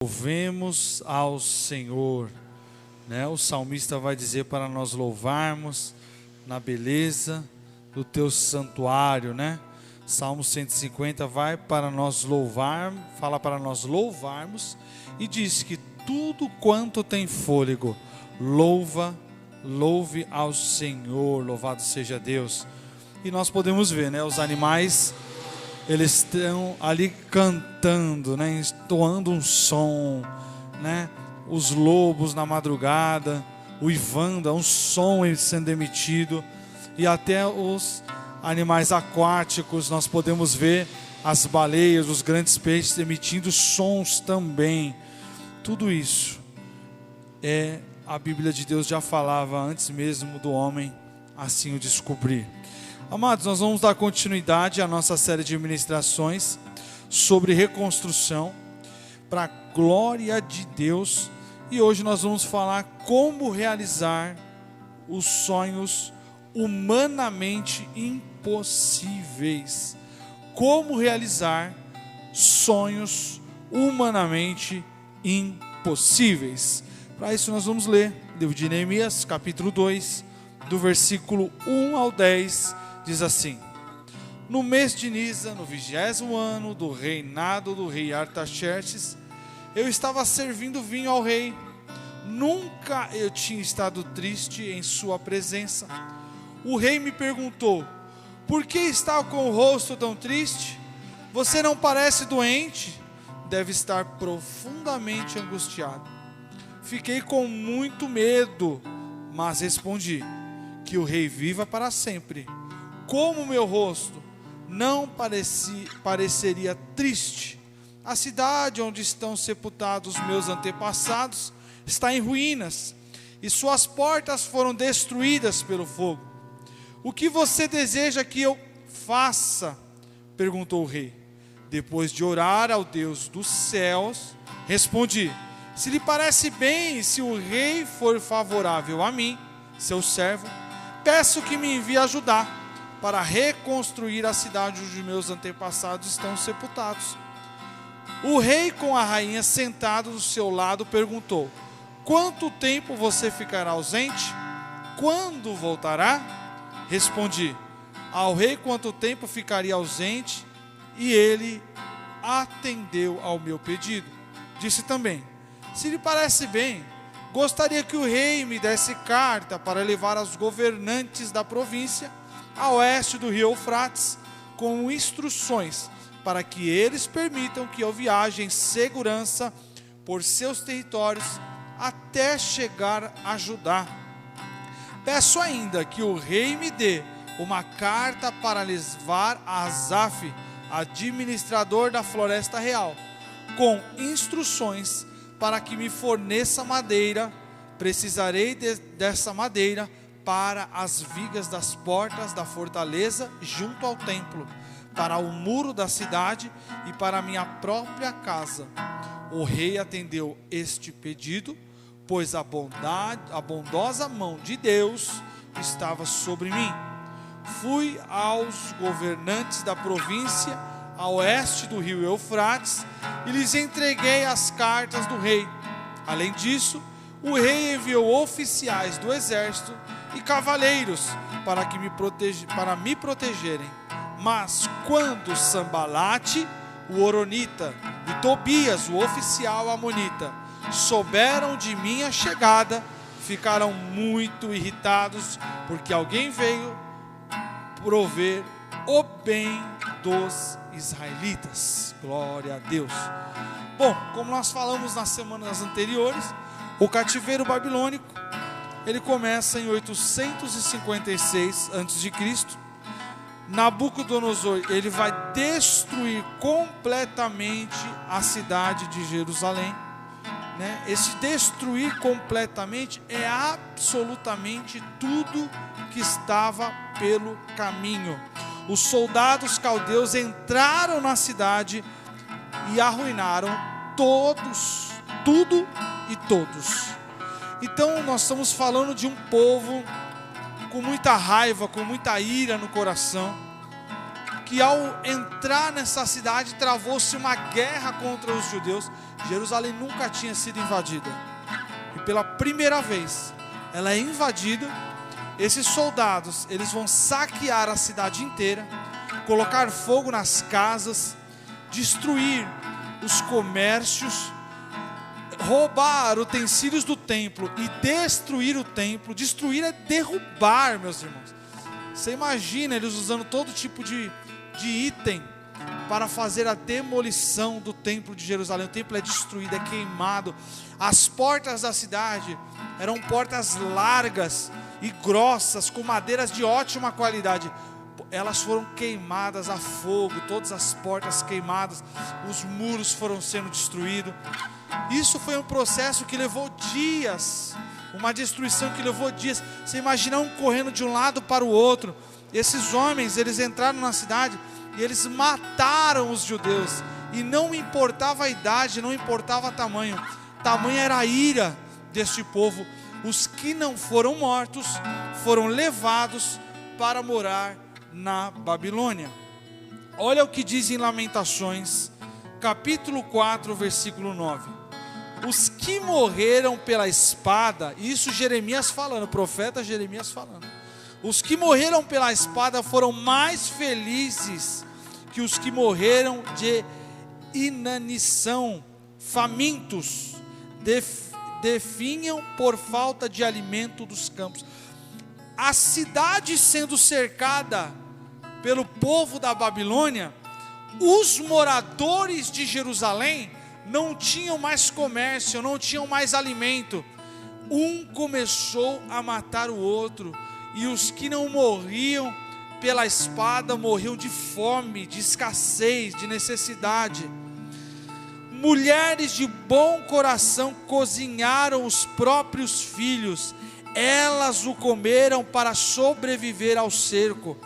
Louvemos ao Senhor, né? O salmista vai dizer para nós louvarmos na beleza do teu santuário, né? Salmo 150 vai para nós louvar, fala para nós louvarmos e diz que tudo quanto tem fôlego, louve ao Senhor, louvado seja Deus. E nós podemos ver, né? Os animais, eles estão ali cantando, né? Entoando um som, né? Os lobos na madrugada, uivando, um som sendo emitido. E até os animais aquáticos, nós podemos ver as baleias, os grandes peixes emitindo sons também. Tudo isso a Bíblia de Deus já falava antes mesmo do homem assim o descobrir. Amados, nós vamos dar continuidade à nossa série de ministrações sobre reconstrução para a glória de Deus. E hoje nós vamos falar como realizar os sonhos humanamente impossíveis. Como realizar sonhos humanamente impossíveis. Para isso nós vamos ler o livro de Neemias, capítulo 2, do versículo 1 ao 10. Diz assim: no mês de Nisa, no 20º ano do reinado do rei Artaxerxes, eu estava servindo vinho ao rei. Nunca eu tinha estado triste em sua presença. O rei me perguntou: por que está com o rosto tão triste? Você não parece doente? Deve estar profundamente angustiado. Fiquei com muito medo, mas respondi: que o rei viva para sempre. Como meu rosto não pareceria triste? A cidade onde estão sepultados meus antepassados está em ruínas, e suas portas foram destruídas pelo fogo. O que você deseja que eu faça? Perguntou o rei. Depois de orar ao Deus dos céus, respondi: se lhe parece bem, se o rei for favorável a mim, seu servo, peço que me envie ajudar para reconstruir a cidade onde meus antepassados estão sepultados. O rei, com a rainha sentada do seu lado, perguntou: quanto tempo você ficará ausente? Quando voltará? Respondi ao rei quanto tempo ficaria ausente, e ele atendeu ao meu pedido. Disse também: se lhe parece bem, gostaria que o rei me desse carta para levar aos governantes da província a oeste do rio Eufrates, com instruções para que eles permitam que eu viaje em segurança por seus territórios até chegar a Judá. Peço ainda que o rei me dê uma carta para levar a Asaf, administrador da floresta real, com instruções para que me forneça madeira. Precisarei dessa madeira para as vigas das portas da fortaleza junto ao templo, para o muro da cidade e para a minha própria casa. O rei atendeu este pedido, pois a bondosa mão de Deus estava sobre mim. Fui aos governantes da província a oeste do rio Eufrates e lhes entreguei as cartas do rei. Além disso, o rei enviou oficiais do exército e cavaleiros para me protegerem. Mas quando Sambalate, o horonita, e Tobias, o oficial amonita, souberam de minha chegada, ficaram muito irritados, porque alguém veio prover o bem dos israelitas. Glória a Deus. Bom, como nós falamos nas semanas anteriores, o cativeiro babilônico, ele começa em 856 a.C. Nabucodonosor, ele vai destruir completamente a cidade de Jerusalém, né? Esse destruir completamente é absolutamente tudo que estava pelo caminho. Os soldados caldeus entraram na cidade e arruinaram tudo e todos. Então nós estamos falando de um povo com muita raiva, com muita ira no coração, que ao entrar nessa cidade travou-se uma guerra contra os judeus. Jerusalém nunca tinha sido invadida, e pela primeira vez ela é invadida. Esses soldados, eles vão saquear a cidade inteira, colocar fogo nas casas, destruir os comércios, roubar utensílios do templo e destruir o templo. Destruir é derrubar, meus irmãos. Você imagina eles usando todo tipo de item para fazer a demolição do templo de Jerusalém. O templo é destruído, é queimado. As portas da cidade eram portas largas e grossas, com madeiras de ótima qualidade. Elas foram queimadas a fogo, todas as portas queimadas, os muros foram sendo destruídos. Isso foi um processo que levou dias, uma destruição que levou dias. Você imagina um correndo de um lado para o outro. Esses homens, eles entraram na cidade e eles mataram os judeus, e não importava a idade, não importava tamanho, tamanha era a ira deste povo. Os que não foram mortos foram levados para morar na Babilônia. Olha o que diz em Lamentações, capítulo 4, versículo 9. Os que morreram pela espada, isso Jeremias falando, o profeta Jeremias falando. Os que morreram pela espada foram mais felizes que os que morreram de inanição, famintos, definham por falta de alimento dos campos. A cidade sendo cercada pelo povo da Babilônia, os moradores de Jerusalém não tinham mais comércio, não tinham mais alimento. Um começou a matar o outro, e os que não morriam pela espada morriam de fome, de escassez, de necessidade. Mulheres de bom coração cozinharam os próprios filhos, elas o comeram para sobreviver ao cerco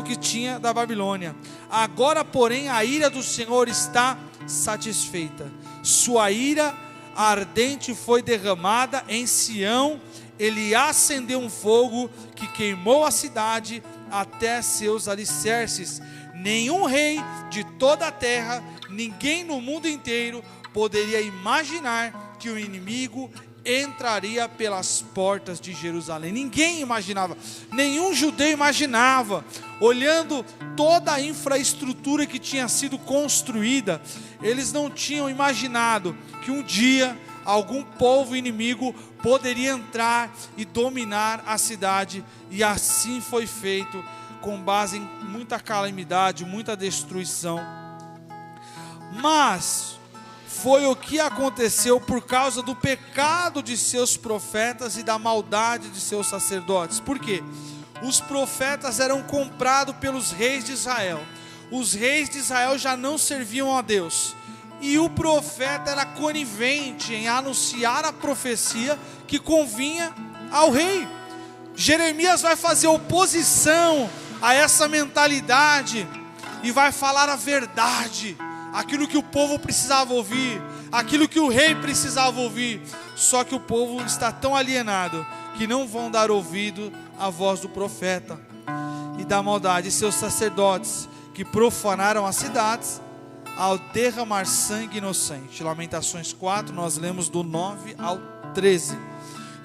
que tinha da Babilônia. Agora, porém, a ira do Senhor está satisfeita, sua ira ardente foi derramada em Sião. Ele acendeu um fogo que queimou a cidade até seus alicerces. Nenhum rei de toda a terra, ninguém no mundo inteiro poderia imaginar que o inimigo entraria pelas portas de Jerusalém. Ninguém imaginava, nenhum judeu imaginava. Olhando toda a infraestrutura que tinha sido construída, eles não tinham imaginado que um dia algum povo inimigo poderia entrar e dominar a cidade. E assim foi feito, com base em muita calamidade, muita destruição. Mas foi o que aconteceu por causa do pecado de seus profetas e da maldade de seus sacerdotes. Por quê? Os profetas eram comprados pelos reis de Israel. Os reis de Israel já não serviam a Deus, e o profeta era conivente em anunciar a profecia que convinha ao rei. Jeremias vai fazer oposição a essa mentalidade e vai falar a verdade, aquilo que o povo precisava ouvir, aquilo que o rei precisava ouvir. Só que o povo está tão alienado que não vão dar ouvido à voz do profeta. E da maldade de seus sacerdotes, que profanaram as cidades ao derramar sangue inocente. Lamentações 4, nós lemos do 9 ao 13.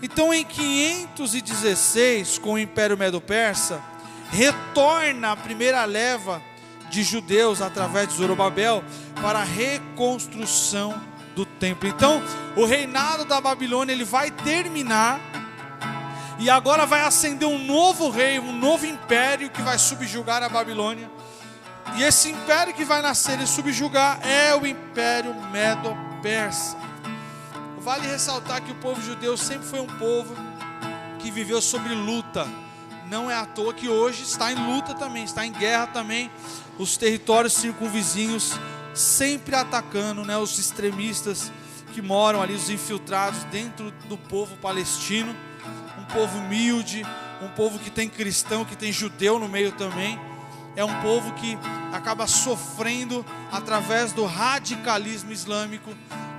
Então, em 516, com o Império Medo-Persa, retorna a primeira leva de judeus através de Zorobabel para a reconstrução do templo. Então, o reinado da Babilônia ele vai terminar, e agora vai ascender um novo rei, um novo império que vai subjugar a Babilônia. E esse império que vai nascer e subjugar é o Império Medo-Persa. Vale ressaltar que o povo judeu sempre foi um povo que viveu sobre luta. Não é à toa que hoje está em luta também, está em guerra também. Os territórios circunvizinhos sempre atacando, né, os extremistas que moram ali, os infiltrados dentro do povo palestino. Um povo humilde, um povo que tem cristão, que tem judeu no meio também. É um povo que acaba sofrendo através do radicalismo islâmico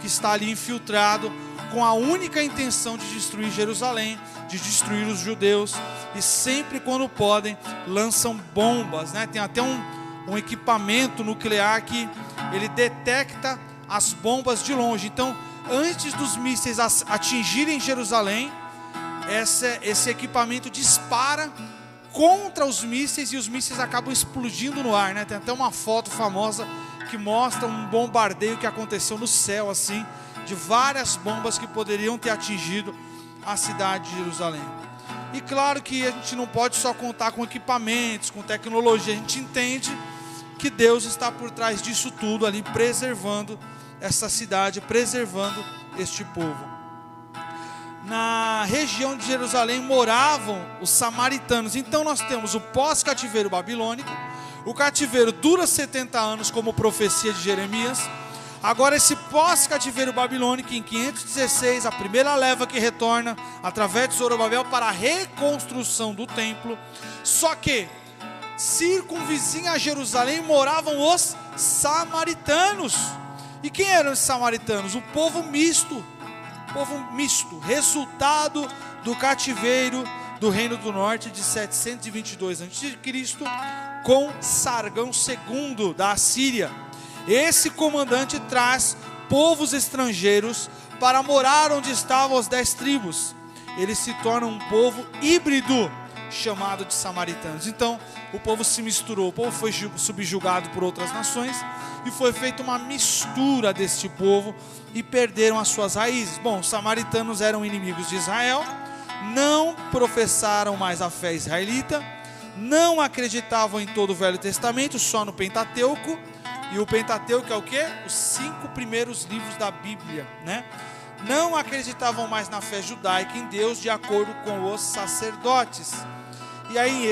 que está ali infiltrado. com a única intenção de destruir Jerusalém, de destruir os judeus, e sempre quando podem, lançam bombas, né? Tem até um equipamento nuclear que ele detecta as bombas de longe. Então, antes dos mísseis atingirem Jerusalém, esse equipamento dispara contra os mísseis e os mísseis acabam explodindo no ar, né? Tem até uma foto famosa que mostra um bombardeio que aconteceu no céu, assim, de várias bombas que poderiam ter atingido a cidade de Jerusalém. E claro que a gente não pode só contar com equipamentos, com tecnologia. A gente entende que Deus está por trás disso tudo ali, preservando essa cidade, preservando este povo. Na região de Jerusalém moravam os samaritanos. Então nós temos o pós-cativeiro babilônico. O cativeiro dura 70 anos, como profecia de Jeremias. Agora esse pós-cativeiro babilônico, em 516, a primeira leva que retorna através de Zorobabel para a reconstrução do templo. Só que circunvizinha a Jerusalém moravam os samaritanos. E quem eram os samaritanos? O povo misto. Povo misto, resultado do cativeiro do Reino do Norte de 722 a.C. com Sargão II da Assíria. Esse comandante traz povos estrangeiros para morar onde estavam as 10 tribos. Eles se tornam um povo híbrido, chamado de samaritanos. Então, o povo se misturou, o povo foi subjugado por outras nações e foi feita uma mistura deste povo e perderam as suas raízes. Bom, os samaritanos eram inimigos de Israel, não professaram mais a fé israelita, não acreditavam em todo o Velho Testamento, só no Pentateuco. E o Pentateuco é o quê? Os 5 primeiros livros da Bíblia, né? Não acreditavam mais na fé judaica em Deus, de acordo com os sacerdotes. E aí em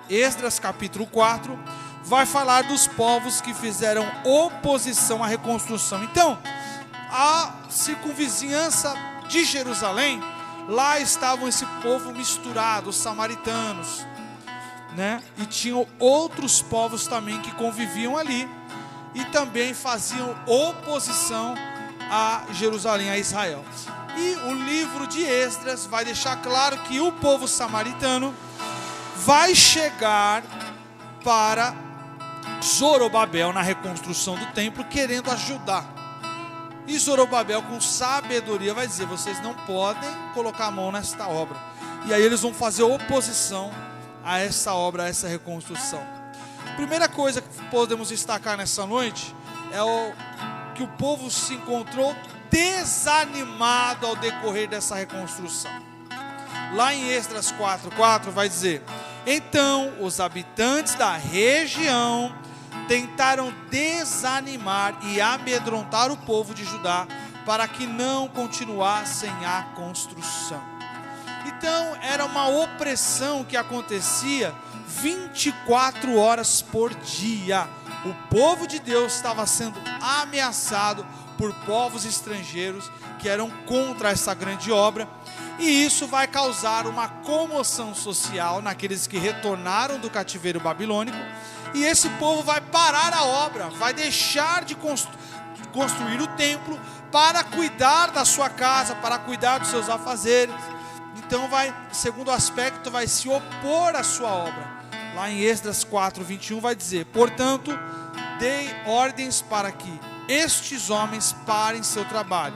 Esdras capítulo 4, vai falar dos povos que fizeram oposição à reconstrução. Então, a circunvizinhança de Jerusalém, lá estavam esse povo misturado, os samaritanos, né? E tinham outros povos também que conviviam ali e também faziam oposição a Jerusalém, a Israel. E o livro de Esdras vai deixar claro que o povo samaritano vai chegar para Zorobabel na reconstrução do templo, querendo ajudar. E Zorobabel, com sabedoria, vai dizer: vocês não podem colocar a mão nesta obra. E aí eles vão fazer oposição a essa obra, a essa reconstrução. Primeira coisa que podemos destacar nessa noite é que o povo se encontrou desanimado ao decorrer dessa reconstrução. Lá em Esdras 4:4 vai dizer: então os habitantes da região tentaram desanimar e amedrontar o povo de Judá para que não continuassem a construção. Então era uma opressão que acontecia 24 horas por dia. O povo de Deus estava sendo ameaçado por povos estrangeiros que eram contra essa grande obra. E isso vai causar uma comoção social naqueles que retornaram do cativeiro babilônico. E esse povo vai parar a obra, vai deixar de construir o templo para cuidar da sua casa, para cuidar dos seus afazeres. Então segundo aspecto, vai se opor à sua obra. Lá em Esdras 4:21 vai dizer: portanto, dei ordens para que estes homens parem seu trabalho.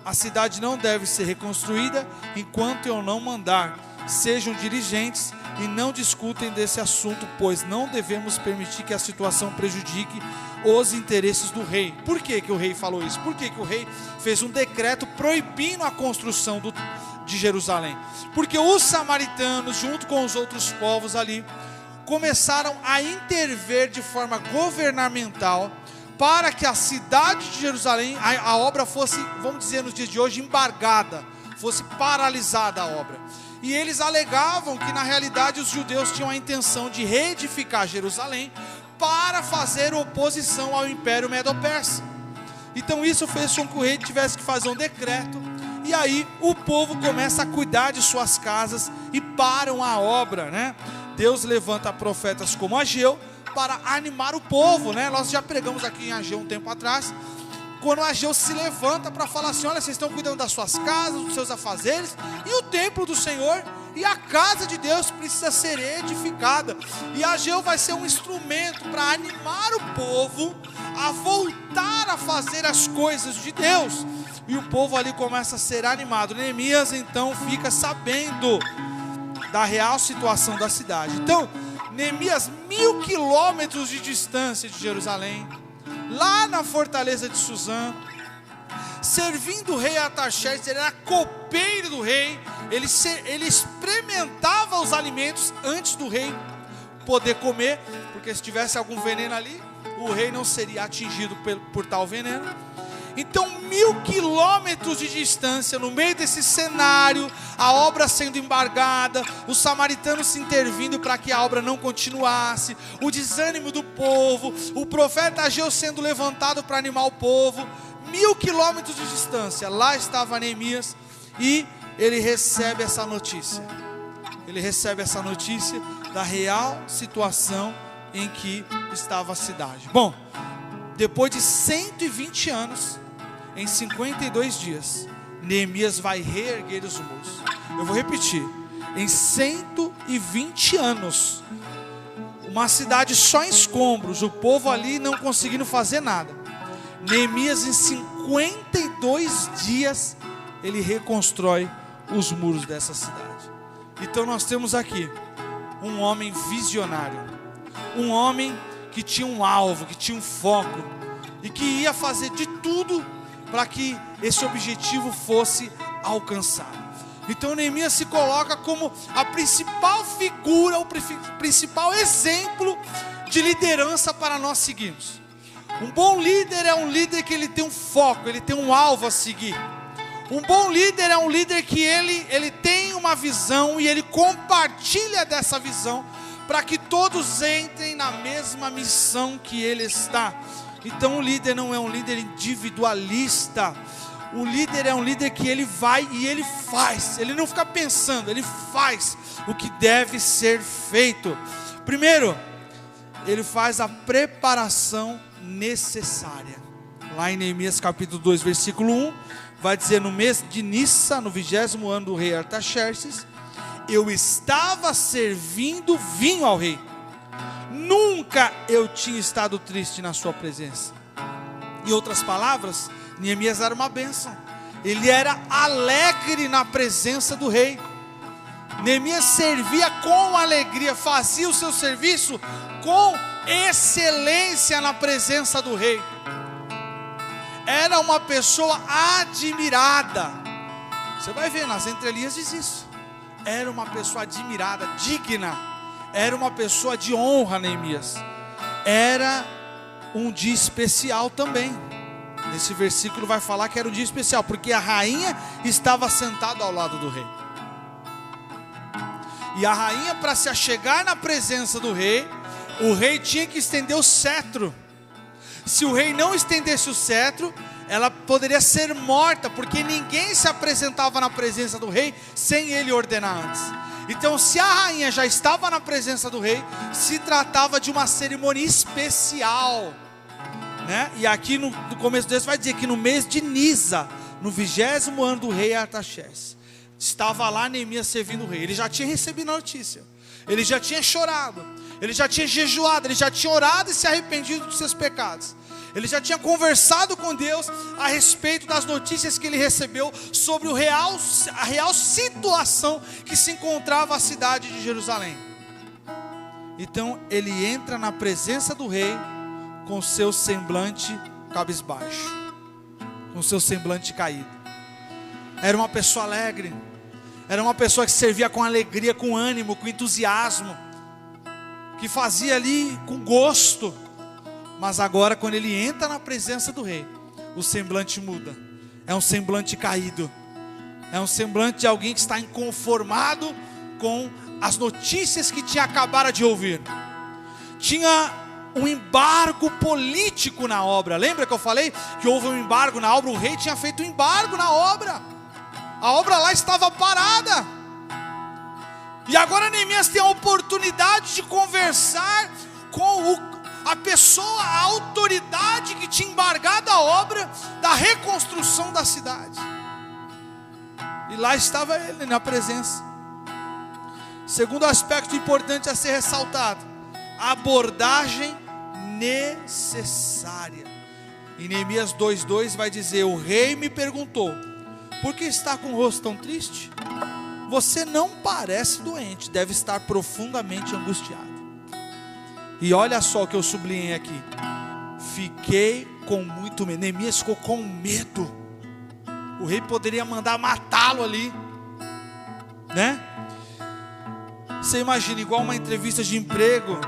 A cidade não deve ser reconstruída enquanto eu não mandar. Sejam diligentes e não discutem desse assunto, pois não devemos permitir que a situação prejudique os interesses do rei. Por que o rei falou isso? Por que o rei fez um decreto proibindo a construção de Jerusalém? Porque os samaritanos, junto com os outros povos ali, começaram a intervir de forma governamental para que a cidade de Jerusalém, a obra fosse, vamos dizer nos dias de hoje, embargada, fosse paralisada a obra. E eles alegavam que na realidade os judeus tinham a intenção de reedificar Jerusalém para fazer oposição ao Império Medo-Persa. Então isso fez com que o rei tivesse que fazer um decreto, e aí o povo começa a cuidar de suas casas e param a obra, né? Deus levanta profetas como Ageu para animar o povo, né? Nós já pregamos aqui em Ageu um tempo atrás quando Ageu se levanta para falar assim: olha, vocês estão cuidando das suas casas, dos seus afazeres, e o templo do Senhor e a casa de Deus precisa ser edificada. E Ageu vai ser um instrumento para animar o povo a voltar a fazer as coisas de Deus. E o povo ali começa a ser animado. Neemias então fica sabendo da real situação da cidade. Então, Neemias, 1000 quilômetros de distância de Jerusalém, lá na fortaleza de Suzã, servindo o rei Artaxerxes, ele era copeiro do rei, ele experimentava os alimentos antes do rei poder comer, porque se tivesse algum veneno ali, o rei não seria atingido por tal veneno. Então, 1000 quilômetros de distância, no meio desse cenário, a obra sendo embargada, os samaritanos se intervindo para que a obra não continuasse, o desânimo do povo, o profeta Ageu sendo levantado para animar o povo, 1000 quilômetros de distância, lá estava Neemias, e ele recebe essa notícia. Ele recebe essa notícia da real situação em que estava a cidade. Bom, depois de 120 anos, em 52 dias, Neemias vai reerguer os muros. Eu vou repetir: em 120 anos, uma cidade só em escombros, o povo ali não conseguindo fazer nada. Neemias, em 52 dias, ele reconstrói os muros dessa cidade. Então nós temos aqui um homem visionário, um homem que tinha um alvo, que tinha um foco, e que ia fazer de tudo para que esse objetivo fosse alcançado. Então Neemias se coloca como a principal figura, o principal exemplo de liderança para nós seguirmos. Um bom líder é um líder que ele tem um foco, ele tem um alvo a seguir. Um bom líder é um líder que ele tem uma visão e ele compartilha dessa visão para que todos entrem na mesma missão que ele está. Então o líder não é um líder individualista. O líder é um líder que ele vai e ele faz. Ele não fica pensando, ele faz o que deve ser feito. Primeiro, ele faz a preparação necessária. Lá em Neemias capítulo 2, versículo 1, vai dizer: no mês de Nissa, no 20º ano do rei Artaxerxes, eu estava servindo vinho ao rei. Nunca eu tinha estado triste na sua presença. Em outras palavras, Neemias era uma bênção. Ele era alegre na presença do rei. Neemias servia com alegria, fazia o seu serviço com excelência na presença do rei. Era uma pessoa admirada. Você vai ver nas entrelinhas diz isso. Era uma pessoa admirada, digna. Era uma pessoa de honra, Neemias. Era um dia especial também. Nesse versículo vai falar que era um dia especial, porque a rainha estava sentada ao lado do rei. E a rainha, para se achegar na presença do rei, o rei tinha que estender o cetro. Se o rei não estendesse o cetro, ela poderia ser morta, porque ninguém se apresentava na presença do rei sem ele ordenar antes. Então, se a rainha já estava na presença do rei, se tratava de uma cerimônia especial, né? E aqui no começo desse vai dizer que no mês de Nisa, no 20º ano do rei Artaxerxes, estava lá Neemias servindo o rei. Ele já tinha recebido a notícia, ele já tinha chorado, ele já tinha jejuado, ele já tinha orado e se arrependido dos seus pecados. Ele já tinha conversado com Deus a respeito das notícias que ele recebeu sobre a real situação que se encontrava a cidade de Jerusalém. Então ele entra na presença do rei com seu semblante cabisbaixo, com seu semblante caído. Era uma pessoa alegre, era uma pessoa que servia com alegria, com ânimo, com entusiasmo, que fazia ali com gosto. Mas agora, quando ele entra na presença do rei, o semblante muda. É um semblante caído. É um semblante de alguém que está inconformado com as notícias que tinha acabado de ouvir. Tinha um embargo político na obra. Lembra que eu falei que houve um embargo na obra? O rei tinha feito um embargo na obra. A obra lá estava parada. E agora Neemias tem a oportunidade de conversar com a pessoa, a autoridade que tinha embargado a obra da reconstrução da cidade. E lá estava ele, na presença. Segundo aspecto importante a ser ressaltado, a abordagem necessária. Em Neemias 2:2 vai dizer: o rei me perguntou, por que está com o rosto tão triste? Você não parece doente, deve estar profundamente angustiado. E olha só o que eu sublinhei aqui: fiquei com muito medo. Neemias ficou com medo. O rei poderia mandar matá-lo ali, né? Você imagina, igual uma entrevista de emprego,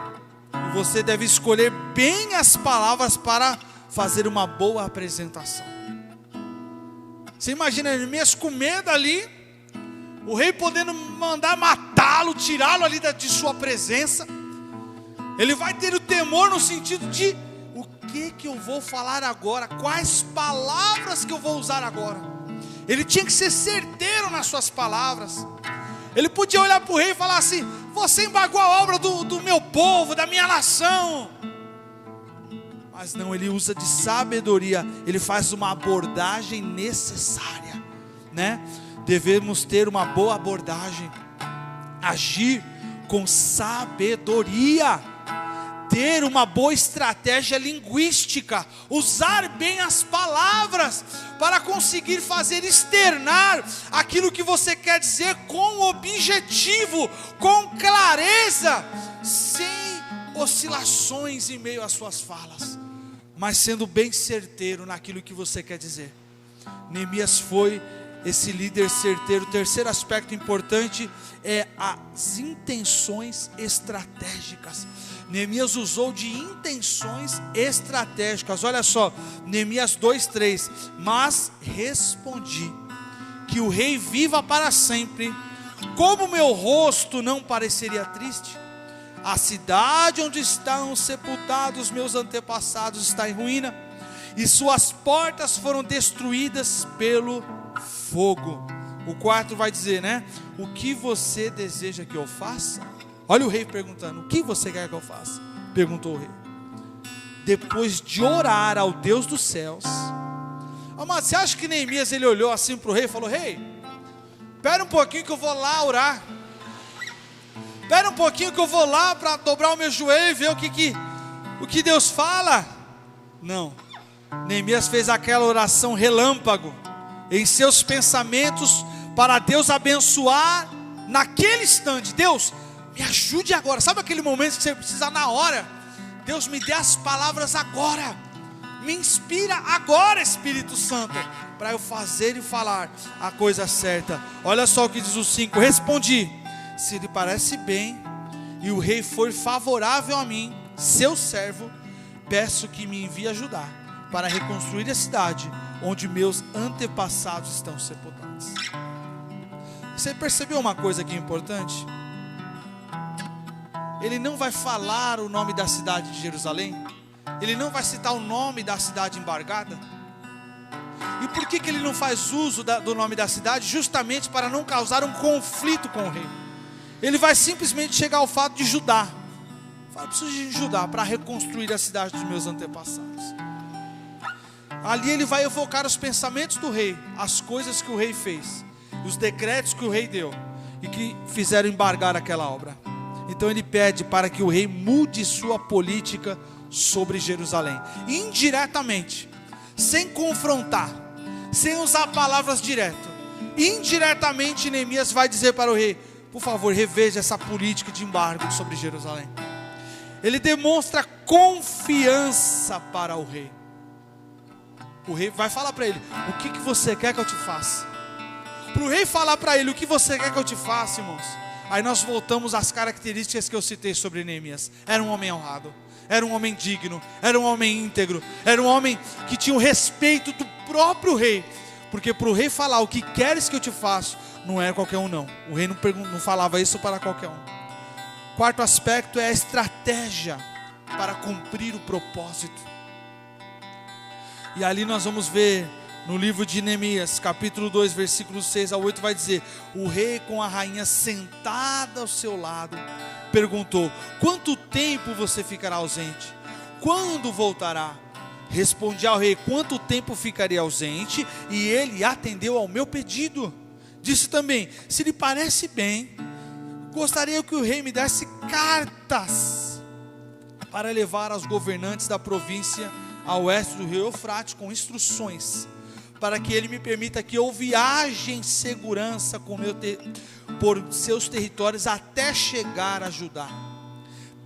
você deve escolher bem as palavras para fazer uma boa apresentação. Você imagina Neemias com medo ali, o rei podendo mandar matá-lo, tirá-lo ali de sua presença. Ele vai ter o temor no sentido de: o que eu vou falar agora? Quais palavras que eu vou usar agora? Ele tinha que ser certeiro nas suas palavras. Ele podia olhar para o rei e falar assim: você embargou a obra do meu povo, da minha nação. Mas não, ele usa de sabedoria, ele faz uma abordagem necessária, né? Devemos ter uma boa abordagem, agir com sabedoria, ter uma boa estratégia linguística, usar bem as palavras para conseguir fazer externar aquilo que você quer dizer com objetivo, com clareza, sem oscilações em meio às suas falas, mas sendo bem certeiro naquilo que você quer dizer. Neemias foi esse líder certeiro. O terceiro aspecto importante é as intenções estratégicas. Neemias usou de intenções estratégicas. Olha só, Neemias 2:3. Mas respondi: que o rei viva para sempre. Como meu rosto não pareceria triste? A cidade onde estão sepultados meus antepassados está em ruína, e suas portas foram destruídas pelo fogo. O quarto vai dizer, né? O que você deseja que eu faça? Olha o rei perguntando: o que você quer que eu faça? Perguntou o rei. Depois de orar ao Deus dos céus. Amado, você acha que Neemias ele olhou assim para o rei e falou: rei, espera um pouquinho que eu vou lá orar. Espera um pouquinho que eu vou lá para dobrar o meu joelho e ver o que Deus fala. Não. Neemias fez aquela oração relâmpago em seus pensamentos para Deus abençoar naquele instante. Deus, me ajude agora. Sabe aquele momento que você precisa na hora? Deus, me dê as palavras agora. Me inspira agora, Espírito Santo, para eu fazer e falar a coisa certa. Olha só o que diz o 5. Respondi: se lhe parece bem e o rei for favorável a mim, seu servo, peço que me envie ajudar para reconstruir a cidade onde meus antepassados estão sepultados. Você percebeu uma coisa aqui importante? Ele não vai falar o nome da cidade de Jerusalém. Ele não vai citar o nome da cidade embargada. E por que ele não faz uso do nome da cidade? Justamente para não causar um conflito com o rei. Ele vai simplesmente chegar ao fato de Judá. Fala: preciso de Judá para reconstruir a cidade dos meus antepassados. Ali ele vai evocar os pensamentos do rei, as coisas que o rei fez, os decretos que o rei deu e que fizeram embargar aquela obra. Então ele pede para que o rei mude sua política sobre Jerusalém, indiretamente, sem confrontar, sem usar palavras diretas. Indiretamente Neemias vai dizer para o rei: por favor, reveja essa política de embargo sobre Jerusalém. Ele demonstra confiança para o rei. O rei vai falar para ele: o que você quer que eu te faça? Para o rei falar para ele: o que você quer que eu te faça, irmãos? Aí nós voltamos às características que eu citei sobre Neemias. Era um homem honrado, era um homem digno, era um homem íntegro, era um homem que tinha o respeito do próprio rei. Porque para o rei falar: o que queres que eu te faça, não era qualquer um, não. O rei não falava isso para qualquer um. Quarto aspecto é a estratégia para cumprir o propósito. E ali nós vamos ver no livro de Neemias, capítulo 2, versículos 6 a 8, vai dizer: o rei, com a rainha sentada ao seu lado, perguntou: quanto tempo você ficará ausente? quando voltará? Respondi ao rei: quanto tempo ficarei ausente? E ele atendeu ao meu pedido. Disse também: se lhe parece bem, gostaria que o rei me desse cartas para levar aos governantes da província a oeste do rio Eufrates, com instruções, para que ele me permita que eu viaje em segurança por seus territórios até chegar a Judá.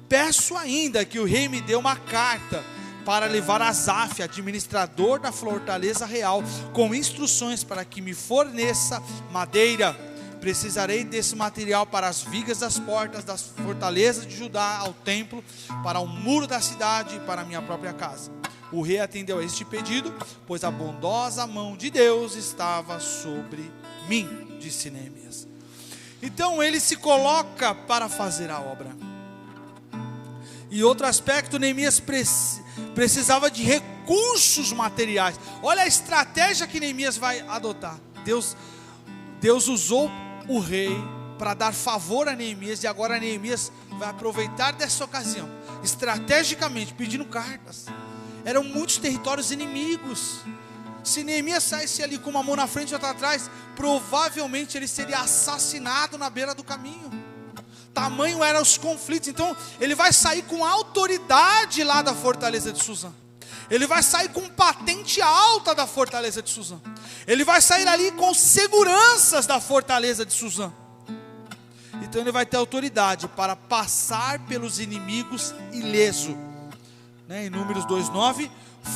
Peço ainda que o rei me dê uma carta para levar a Asaf, administrador da fortaleza real, com instruções para que me forneça madeira. Precisarei desse material para as vigas das portas das fortalezas de Judá, ao templo, para o muro da cidade e para a minha própria casa. O rei atendeu a este pedido, pois a bondosa mão de Deus estava sobre mim, disse Neemias. Então ele se coloca para fazer a obra. E outro aspecto, Neemias precisava de recursos materiais. Olha a estratégia que Neemias vai adotar. Deus usou o rei para dar favor a Neemias, e agora Neemias vai aproveitar dessa ocasião, estrategicamente, pedindo cartas. Eram muitos territórios inimigos. Se Neemias saísse ali com uma mão na frente e outra atrás, provavelmente ele seria assassinado na beira do caminho. Tamanho eram os conflitos. Então ele vai sair com autoridade lá da fortaleza de Suzã. Ele vai sair com patente alta da fortaleza de Suzã. Ele vai sair ali com seguranças da fortaleza de Suzã. Então ele vai ter autoridade para passar pelos inimigos ileso. Em Números 2:9,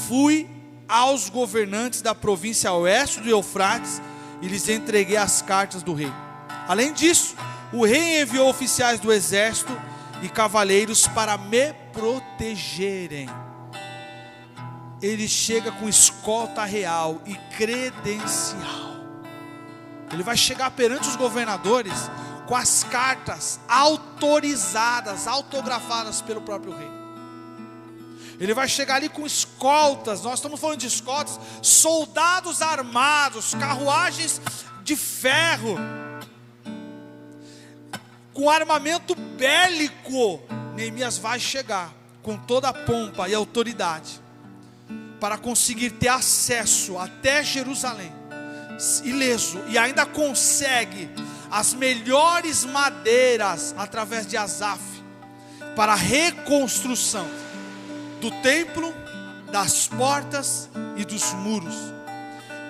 fui aos governantes da província oeste do Eufrates e lhes entreguei as cartas do rei. Além disso, o rei enviou oficiais do exército e cavaleiros para me protegerem. Ele chega com escolta real e credencial. Ele vai chegar perante os governadores com as cartas autorizadas, autografadas pelo próprio rei. Ele vai chegar ali com escoltas. Nós estamos falando de escoltas, soldados armados, carruagens de ferro, com armamento bélico. Neemias vai chegar com toda a pompa e autoridade para conseguir ter acesso até Jerusalém, ileso, e ainda consegue as melhores madeiras através de Asaf para a reconstrução do templo, das portas e dos muros.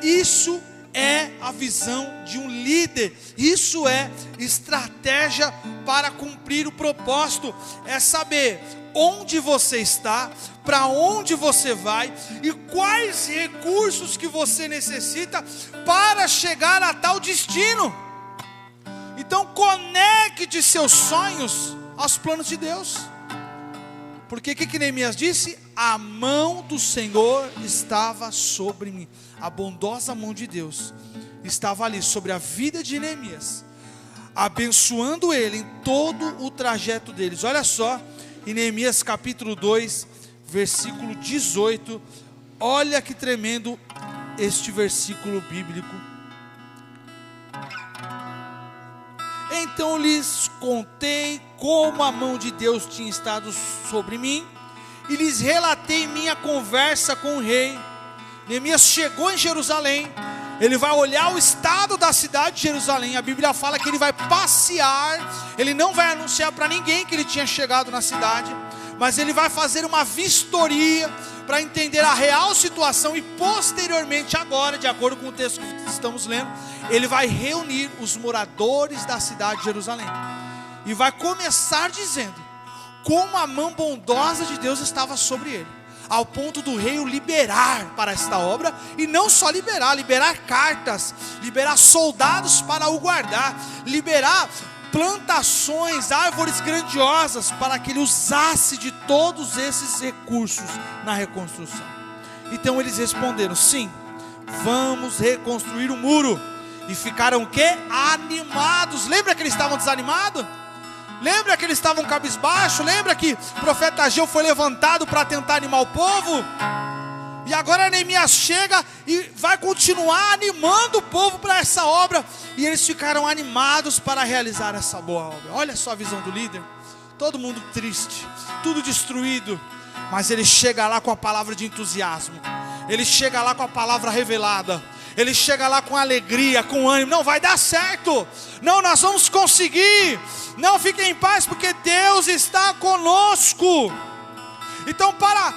Isso é a visão de um líder. Isso é estratégia para cumprir o propósito. É saber onde você está, para onde você vai e quais recursos que você necessita para chegar a tal destino. Então conecte seus sonhos aos planos de Deus. Porque o que Neemias disse? A mão do Senhor estava sobre mim. A bondosa mão de Deus estava ali sobre a vida de Neemias, abençoando ele em todo o trajeto deles. Olha só, em Neemias capítulo 2, versículo 18. Olha que tremendo este versículo bíblico. Então lhes contei como a mão de Deus tinha estado sobre mim, e lhes relatei minha conversa com o rei. Neemias chegou em Jerusalém. Ele vai olhar o estado da cidade de Jerusalém. A Bíblia fala que ele vai passear. Ele não vai anunciar para ninguém que ele tinha chegado na cidade, mas ele vai fazer uma vistoria para entender a real situação. E posteriormente, agora, de acordo com o texto que estamos lendo, ele vai reunir os moradores da cidade de Jerusalém e vai começar dizendo como a mão bondosa de Deus estava sobre ele, ao ponto do rei o liberar para esta obra. E não só liberar cartas, liberar soldados para o guardar, liberar plantações, árvores grandiosas, para que ele usasse de todos esses recursos na reconstrução. Então eles responderam: sim, vamos reconstruir o muro. E ficaram o quê? Animados. Lembra que eles estavam desanimados? Lembra que eles estavam cabisbaixo? Lembra que o profeta Ageu foi levantado para tentar animar o povo? E agora Neemias chega e vai continuar animando o povo para essa obra. E eles ficaram animados para realizar essa boa obra. Olha só a visão do líder. Todo mundo triste, tudo destruído. mas ele chega lá com a palavra de entusiasmo, ele chega lá com a palavra revelada, ele chega lá com alegria, com ânimo. Não, vai dar certo, não, nós vamos conseguir, não, fiquem em paz, porque Deus está conosco. Então, para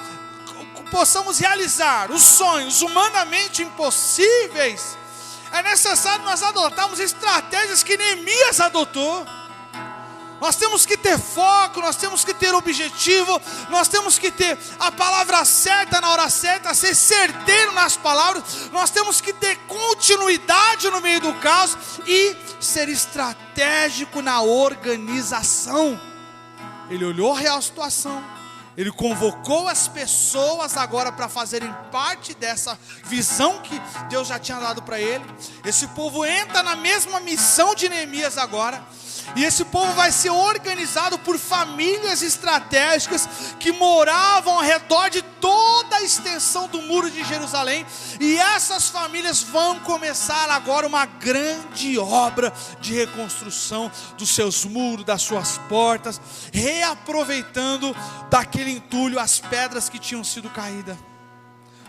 possamos realizar os sonhos humanamente impossíveis, é necessário nós adotarmos estratégias que Neemias adotou. Nós temos que ter foco, nós temos que ter objetivo, nós temos que ter a palavra certa na hora certa, ser certeiro nas palavras, nós temos que ter continuidade no meio do caos e ser estratégico na organização. Ele olhou a real situação, ele convocou as pessoas agora para fazerem parte dessa visão que Deus já tinha dado para ele. Esse povo entra na mesma missão de Neemias agora. E esse povo vai ser organizado por famílias estratégicas que moravam ao redor de toda a extensão do muro de Jerusalém. E essas famílias vão começar agora uma grande obra de reconstrução dos seus muros, das suas portas, reaproveitando daquele entulho as pedras que tinham sido caídas.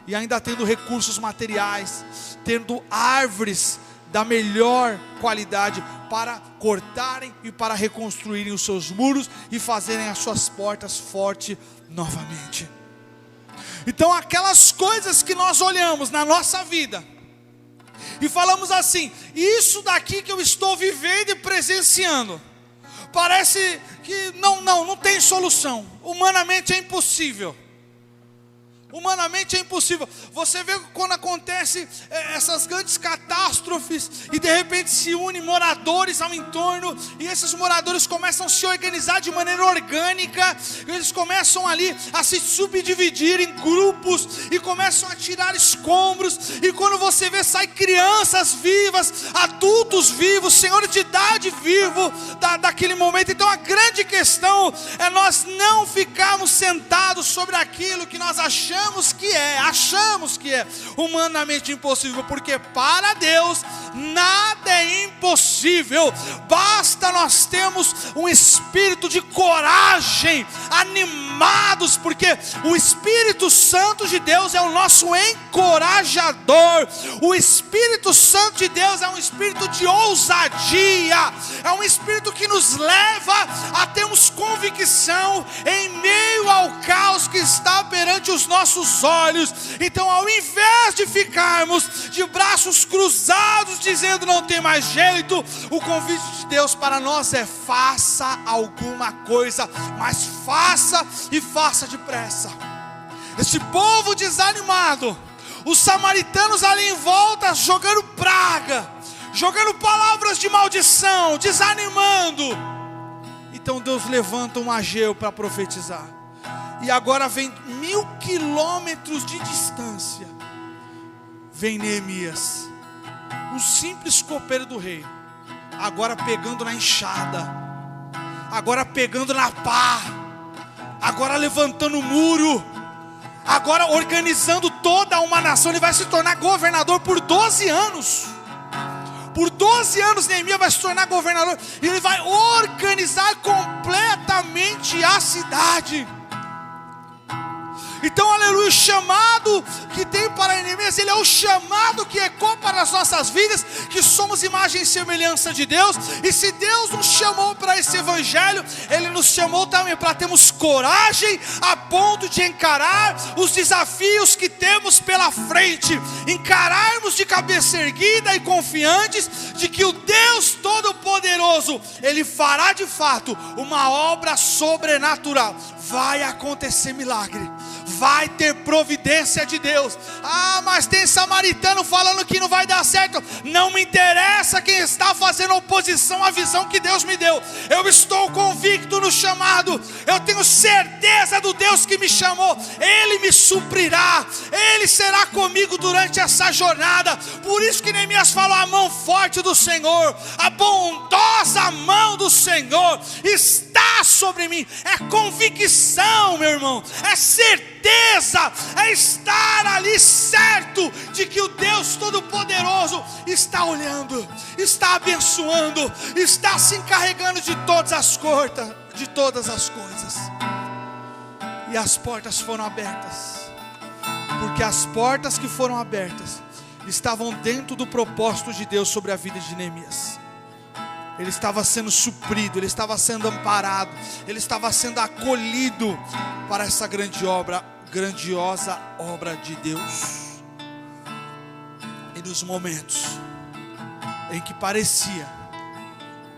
E ainda tendo recursos materiais, tendo árvores da melhor qualidade para cortarem e para reconstruírem os seus muros e fazerem as suas portas fortes novamente. Então, aquelas coisas que nós olhamos na nossa vida e falamos assim: isso daqui que eu estou vivendo e presenciando, parece que não tem solução, humanamente é impossível. Humanamente é impossível. Você vê quando acontece essas grandes catástrofes e de repente se unem moradores ao entorno, e esses moradores começam a se organizar de maneira orgânica, eles começam ali a se subdividir em grupos e começam a tirar escombros, e quando você vê, sai crianças vivas, adultos vivos, senhores de idade vivo daquele momento. Então a grande questão é nós não ficarmos sentados sobre aquilo que nós achamos que é humanamente impossível, porque para Deus nada é impossível. Basta nós termos um espírito de coragem, animados, porque o Espírito Santo de Deus é o nosso encorajador. O Espírito Santo de Deus é um espírito de ousadia, é um espírito que nos leva a termos convicção em meio ao caos que está perante os nossos olhos. Então, ao invés de ficarmos de braços cruzados dizendo não tem mais jeito, o convite de Deus para nós é: faça alguma coisa, mas faça e faça depressa. Esse povo desanimado, os samaritanos ali em volta jogando praga, jogando palavras de maldição, desanimando. Então Deus levanta um Ageu para profetizar. E agora vem 1000 quilômetros de distância, vem Neemias, um simples copeiro do rei, agora pegando na enxada, agora pegando na pá, agora levantando o muro, agora organizando toda uma nação. Ele vai se tornar governador por 12 anos. Por 12 anos Neemias vai se tornar governador, e ele vai organizar completamente a cidade. Então, aleluia, o chamado que tem para Neemias, ele é o chamado que ecoa para as nossas vidas, que somos imagem e semelhança de Deus. E se Deus nos chamou para esse evangelho, Ele nos chamou também para termos coragem a ponto de encarar os desafios que temos pela frente, encararmos de cabeça erguida e confiantes de que o Deus Todo-Poderoso, Ele fará de fato uma obra sobrenatural. Vai acontecer milagre, vai ter providência de Deus. Ah, mas tem samaritano falando que não vai dar certo. Não me interessa quem está fazendo oposição à visão que Deus me deu. Eu estou convicto no chamado, eu tenho certeza do Deus que me chamou. Ele me suprirá, Ele será comigo durante essa jornada. Por isso que Neemias falou: a mão forte do Senhor, a bondosa mão do Senhor está sobre mim. É convicção, meu irmão, é certeza, é estar ali certo de que o Deus Todo-Poderoso está olhando, está abençoando, está se encarregando de todas as coisas. e as portas foram abertas. Porque as portas que foram abertas estavam dentro do propósito de Deus sobre a vida de Neemias. Ele estava sendo suprido, ele estava sendo amparado, ele estava sendo acolhido para essa grandiosa obra de Deus. E nos momentos em que parecia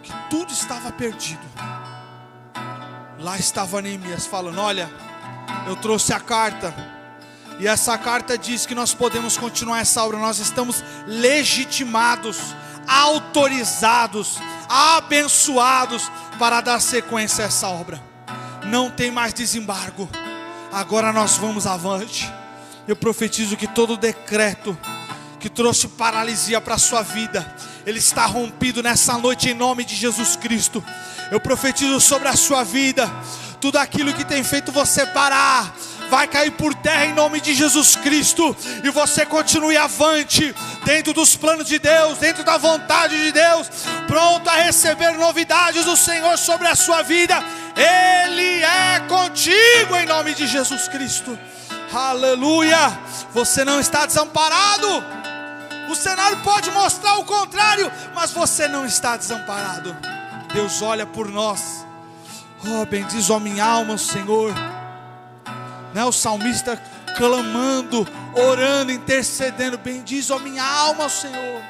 que tudo estava perdido, lá estava Neemias falando: olha, eu trouxe a carta, e essa carta diz que nós podemos continuar essa obra. Nós estamos legitimados, autorizados, abençoados para dar sequência a essa obra. Não tem mais desembargo. Agora nós vamos avante. Eu profetizo que todo decreto que trouxe paralisia para a sua vida, ele está rompido nessa noite em nome de Jesus Cristo. Eu profetizo sobre a sua vida, tudo aquilo que tem feito você parar vai cair por terra em nome de Jesus Cristo, e você continue avante, dentro dos planos de Deus, dentro da vontade de Deus, pronto a receber novidades do Senhor sobre a sua vida. Ele é contigo em nome de Jesus Cristo. Aleluia. Você não está desamparado. O cenário pode mostrar o contrário, mas você não está desamparado. Deus olha por nós. Oh, bendiz a minha alma o Senhor. O salmista clamando, orando, intercedendo: bendiz a minha alma o Senhor.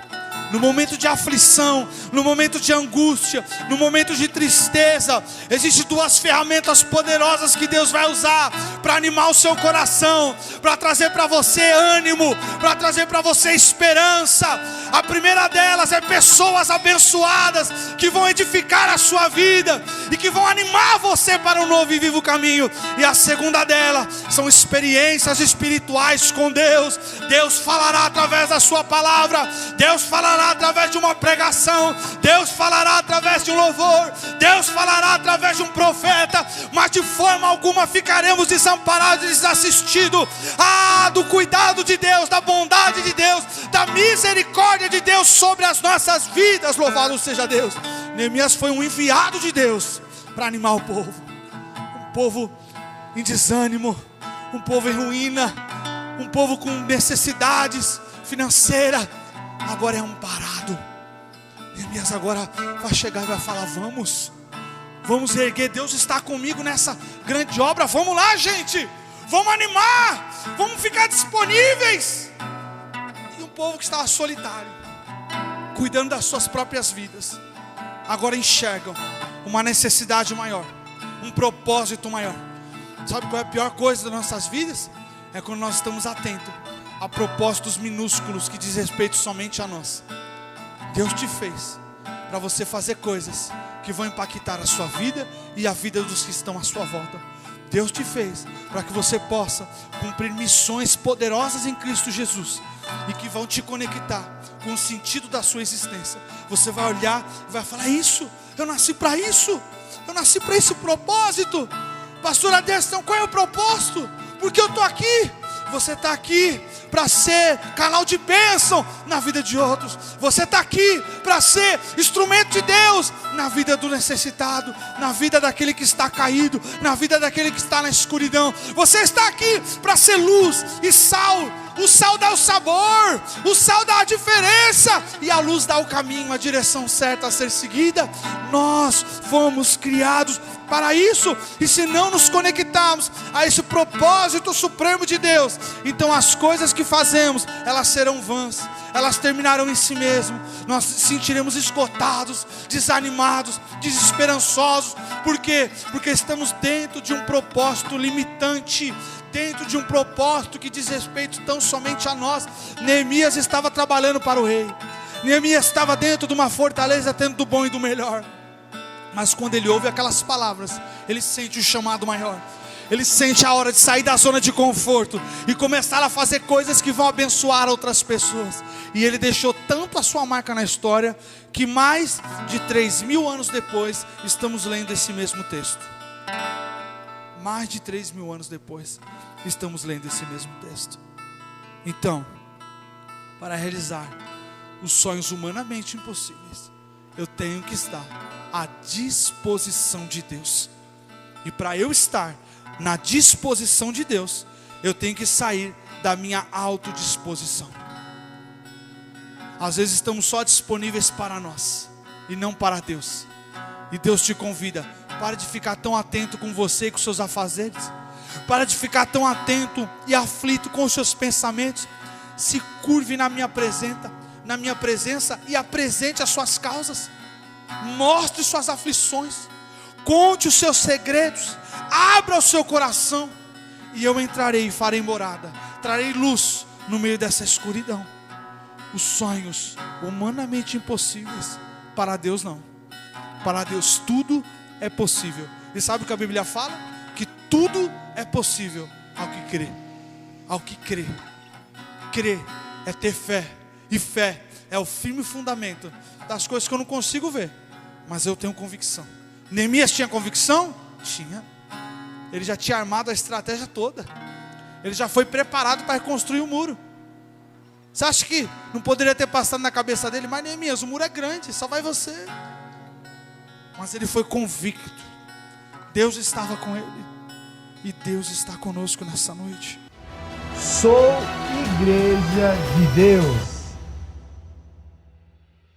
No momento de aflição, no momento de angústia, no momento de tristeza, existem duas ferramentas poderosas que Deus vai usar para animar o seu coração, para trazer para você ânimo, para trazer para você esperança. A primeira delas é pessoas abençoadas que vão edificar a sua vida e que vão animar você para um novo e vivo caminho. E a segunda delas são experiências espirituais com Deus. Deus falará através da sua palavra, Deus falará através de uma pregação, Deus falará através de um louvor, Deus falará através de um profeta, mas de forma alguma ficaremos desamparados e desassistidos do cuidado de Deus, da bondade de Deus, da misericórdia de Deus sobre as nossas vidas. Louvado seja Deus. Neemias foi um enviado de Deus para animar o povo, um povo em desânimo, um povo em ruína, um povo com necessidades financeiras. Agora é amparado. Neemias agora vai chegar e vai falar: vamos erguer, Deus está comigo nessa grande obra. Vamos lá, gente, vamos animar, vamos ficar disponíveis. E um povo que estava solitário, cuidando das suas próprias vidas, agora enxergam uma necessidade maior, um propósito maior. Sabe qual é a pior coisa das nossas vidas? É quando nós estamos atentos a propósitos minúsculos que diz respeito somente a nós. Deus te fez para você fazer coisas que vão impactar a sua vida e a vida dos que estão à sua volta. Deus te fez para que você possa cumprir missões poderosas em Cristo Jesus e que vão te conectar com o sentido da sua existência. Você vai olhar e vai falar: isso, eu nasci para isso, eu nasci para esse propósito. Pastor Aderson, qual é o propósito? Porque eu estou aqui. Você está aqui para ser canal de bênção na vida de outros. Você está aqui para ser instrumento de Deus na vida do necessitado, na vida daquele que está caído, na vida daquele que está na escuridão. Você está aqui para ser luz e sal. O sal dá o sabor, o sal dá a diferença, e a luz dá o caminho, a direção certa a ser seguida. Nós fomos criados para isso, e se não nos conectarmos a esse propósito supremo de Deus, então as coisas que fazemos, elas serão vãs, elas terminarão em si mesmo. Nós nos sentiremos esgotados, desanimados, desesperançosos. Por quê? Porque estamos dentro de um propósito limitante, dentro de um propósito que diz respeito tão somente a nós. Neemias estava trabalhando para o rei, Neemias estava dentro de uma fortaleza, dentro do bom e do melhor. Mas quando ele ouve aquelas palavras, ele sente o chamado maior. Ele sente a hora de sair da zona de conforto e começar a fazer coisas que vão abençoar outras pessoas. E ele deixou tanto a sua marca na história, que mais de 3.000 anos depois, estamos lendo esse mesmo texto. Mais de 3.000 anos depois, estamos lendo esse mesmo texto. Então, para realizar os sonhos humanamente impossíveis, eu tenho que estar à disposição de Deus. E para eu estar na disposição de Deus, eu tenho que sair da minha autodisposição. Às vezes estamos só disponíveis para nós e não para Deus. E Deus te convida, para de ficar tão atento com você e com seus afazeres. Para de ficar tão atento e aflito com os seus pensamentos. Se curve na minha presença e apresente as suas causas. Mostre suas aflições. Conte os seus segredos. Abra o seu coração. E eu entrarei e farei morada. Trarei luz no meio dessa escuridão. Os sonhos humanamente impossíveis, para Deus não. Para Deus tudo é possível. E sabe o que a Bíblia fala? Que tudo é possível ao que crê. Ao que crê. Crer é ter fé. E fé é o firme fundamento das coisas que eu não consigo ver, mas eu tenho convicção. Neemias tinha convicção? Tinha. Ele já tinha armado a estratégia toda. Ele já foi preparado para reconstruir o muro. Você acha que não poderia ter passado na cabeça dele? Mas Neemias, o muro é grande, só vai você. Mas ele foi convicto. Deus estava com ele. E Deus está conosco nessa noite. Sou Igreja de Deus.